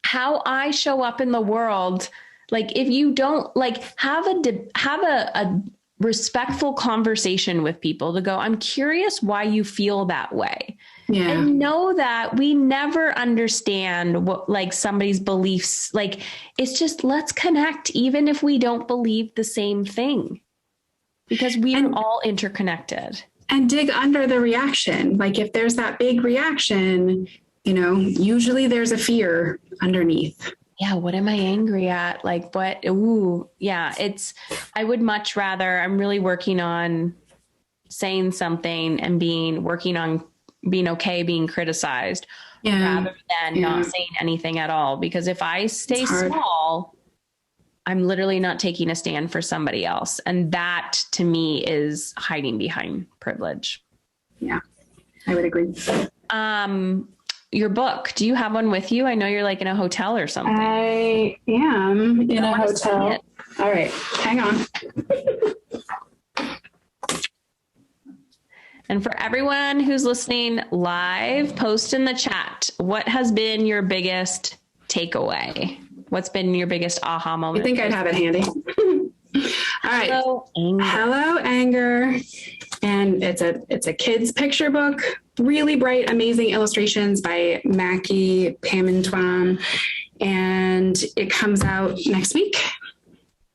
How I show up in the world, like if you don't like have a respectful conversation with people to go, I'm curious why you feel that way. Yeah. And know that we never understand what like somebody's beliefs, like it's just, let's connect even if we don't believe the same thing, because we are all interconnected. And dig under the reaction. Like if there's that big reaction, you know, usually there's a fear underneath. Yeah. What am I angry at? Like what? Ooh, yeah. I would much rather, I'm really working on saying something and working on being okay, being criticized rather than not saying anything at all. Because if I stay small, I'm literally not taking a stand for somebody else. And that to me is hiding behind privilege. Yeah, I would agree. Your book, do you have one with you? I know you're like in a hotel or something. I am in a hotel. All right, hang on. And for everyone who's listening live, post in the chat, what has been your biggest takeaway? What's been your biggest aha moment? I think I'd have it handy. All right. Hello, Anger. And it's a kid's picture book. Really bright, amazing illustrations by Mackie Pamintwan. And it comes out next week.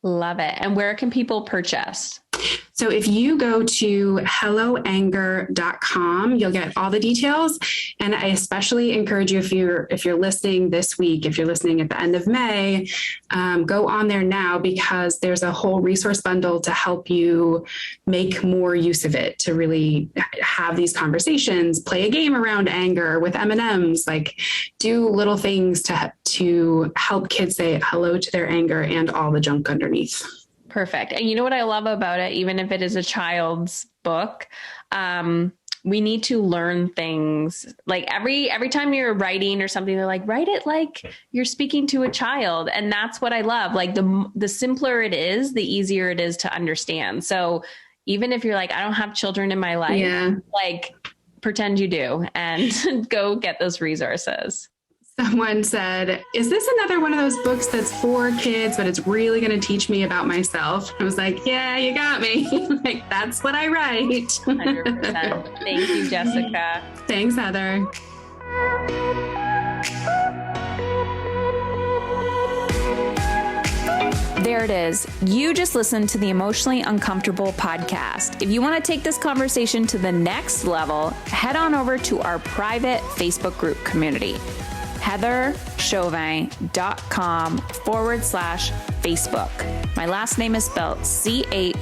Love it. And where can people purchase? So if you go to helloanger.com, you'll get all the details. And I especially encourage you, if you're listening this week, if you're listening at the end of May, go on there now, because there's a whole resource bundle to help you make more use of it, to really have these conversations, play a game around anger with M&Ms, like do little things to help kids say hello to their anger and all the junk underneath. Perfect. And you know what I love about it, even if it is a child's book, we need to learn things. Like every time you're writing or something, they're like, write it like you're speaking to a child. And that's what I love. Like the simpler it is, the easier it is to understand. So even if you're like, I don't have children in my life, like pretend you do and go get those resources. Someone said, is this another one of those books that's for kids, but it's really going to teach me about myself? I was like, yeah, you got me. Like, that's what I write. 100%. Thank you, Jessica. Thanks, Heather. There it is. You just listened to the Emotionally Uncomfortable podcast. If you want to take this conversation to the next level, head on over to our private Facebook group community, heatherchauvin.com/Facebook. My last name is spelled CHAUVIN.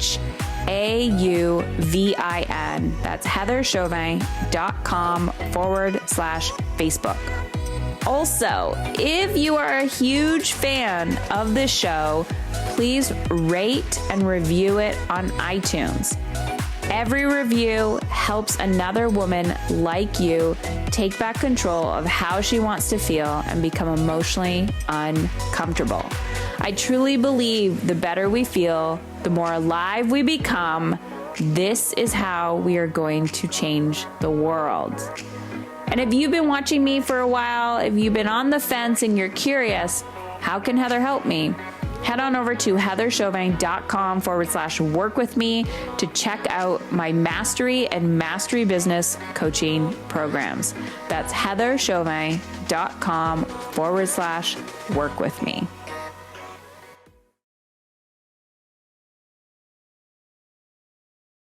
That's heatherchauvin.com/Facebook. Also, if you are a huge fan of this show, please rate and review it on iTunes. Every review helps another woman like you take back control of how she wants to feel and become emotionally uncomfortable. I truly believe the better we feel, the more alive we become. This is how we are going to change the world. And if you've been watching me for a while, if you've been on the fence and you're curious, how can Heather help me? Head on over to heatherchauvin.com/work with me to check out my mastery and mastery business coaching programs. That's heatherchauvin.com/work with me.